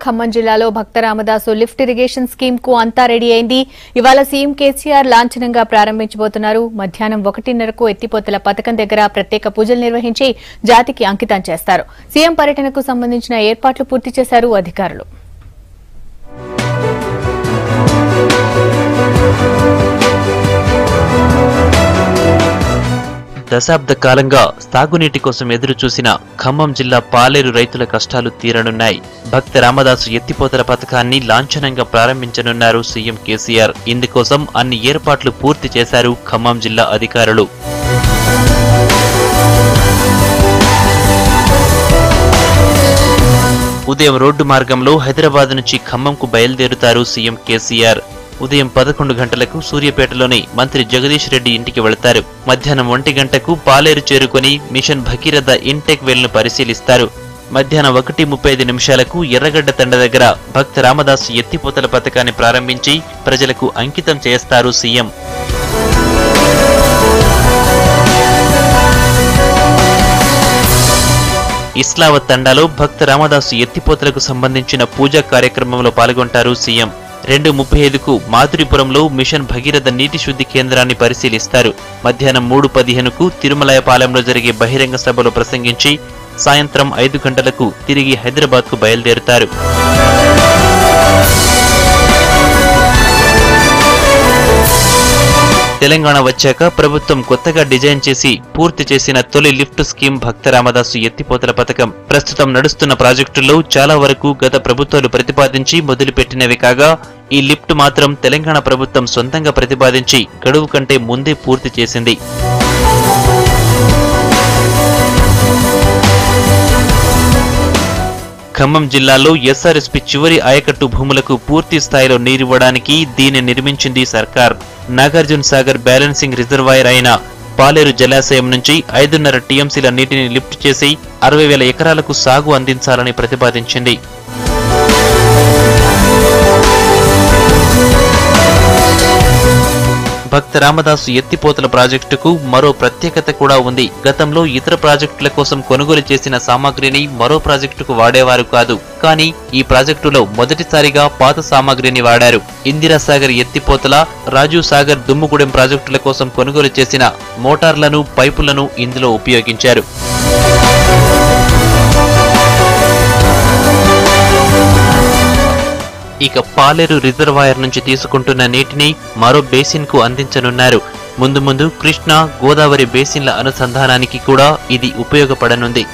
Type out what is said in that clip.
ఖమ్మం జిల్లాలో Bhakta Ramadasu lift irrigation scheme కు అంతా రెడీ అయింది. ఇవాళ సీఎం కేసీఆర్ లాంఛనంగా ప్రారంభించబోతున్నారు. మధ్యాహ్నం 1:30కు ఎత్తిపోతల పథకం దగ్గర ప్రత్యేక పూజలు నిర్వహించి జాతికి అంకితం చేస్తారు. సీఎం పర్యటనకు సంబంధించిన ఏర్పాట్లు పూర్తి చేశారు అధికారులు. దశాబ్ద కాలంగా సాగునీటి కోసం ఎదురు చూసిన ఖమ్మం జిల్లా పాలేరు రైతుల కష్టాలు తీరనున్నాయి. భక్త రామదాసు ఎత్తిపోతల పథకాన్ని లాంఛనంగా ప్రారంభించనున్నారు సీఎం కేసీఆర్. ఇందుకోసం అన్ని ఏర్పాట్లు పూర్తి చేశారు ఖమ్మం జిల్లా అధికారులు. ఉదయం రోడ్డు మార్గంలో హైదరాబాద్ నుంచి ఖమ్మంకు బయలుదేరుతారు సీఎం కేసీఆర్. ఉదయం 11 గంటలకు సూర్యాపేటలోని మంత్రి జగదీష్ రెడ్డి ఇంటికి వెళతారు. మధ్యాహ్నం 1 గంటకు పాలేరు చేరుకుని మిషన్ భగీరథ ఇన్టెక్ వెల్ను పరిశీలిస్తారు. మధ్యాహ్నం 1:35 ఎర్రగడ్డ తండ దగ్గర భక్త రామదాసు ఎత్తిపోతల పథకాన్ని ప్రారంభించి ప్రజలకు అంకితం చేస్తారు సీఎం. ఇస్లావత్ తండాలో భక్త రామదాసు ఎత్తిపోతలకు సంబంధించిన పూజా కార్యక్రమంలో పాల్గొంటారు సీఎం. 2:35కు మాధురిపురంలో మిషన్ భగీరథ నీటి శుద్ధి కేంద్రాన్ని పరిశీలిస్తారు. మధ్యాహ్నం 3:15కు తిరుమలయపాలెంలో జరిగే బహిరంగ సభలో ప్రసంగించి సాయంత్రం 5 గంటలకు తిరిగి హైదరాబాద్కు బయలుదేరుతారు. తెలంగాణ వచ్చాక ప్రభుత్వం కొత్తగా డిజైన్ చేసి పూర్తి చేసిన తొలి లిఫ్ట్ స్కీమ్ భక్త రామదాసు ఎత్తిపోతల పథకం. ప్రస్తుతం నడుస్తున్న ప్రాజెక్టుల్లో చాలా వరకు గత ప్రభుత్వాలు ప్రతిపాదించి మొదలుపెట్టినవి కాగా ఈ లిఫ్ట్ మాత్రం తెలంగాణ ప్రభుత్వం సొంతంగా ప్రతిపాదించి గడువు కంటే ముందే పూర్తి చేసింది. ఖమ్మం జిల్లాలో ఎస్ఆర్ఎస్పీ చివరి ఆయకట్టు భూములకు పూర్తి స్థాయిలో నీరివ్వడానికి దీన్ని నిర్మించింది సర్కార్. నాగార్జున సాగర్ బ్యాలెన్సింగ్ రిజర్వాయర్ అయిన పాలేరు జలాశయం నుంచి 5.5 టీఎంసీల నీటిని లిఫ్ట్ చేసి 60,000 ఎకరాలకు సాగు అందించాలని ప్రతిపాదించింది. భక్త రామదాసు ఎత్తిపోతల ప్రాజెక్టుకు మరో ప్రత్యేకత కూడా ఉంది. గతంలో ఇతర ప్రాజెక్టుల కోసం కొనుగోలు చేసిన సామాగ్రిని మరో ప్రాజెక్టుకు వాడేవారు కాదు. కానీ ఈ ప్రాజెక్టులో మొదటిసారిగా పాత సామాగ్రిని వాడారు. ఇందిరాసాగర్ ఎత్తిపోతల, రాజీవ్ సాగర్ దుమ్ముగూడెం ప్రాజెక్టుల కోసం కొనుగోలు చేసిన మోటార్లను, పైపులను ఇందులో ఉపయోగించారు. ఇక పాలేరు రిజర్వాయర్ నుంచి తీసుకుంటున్న నీటిని మరో బేసిన్ కు అందించనున్నారు. ముందు ముందు కృష్ణా, గోదావరి బేసిన్ల అనుసంధానానికి కూడా ఇది ఉపయోగపడనుంది.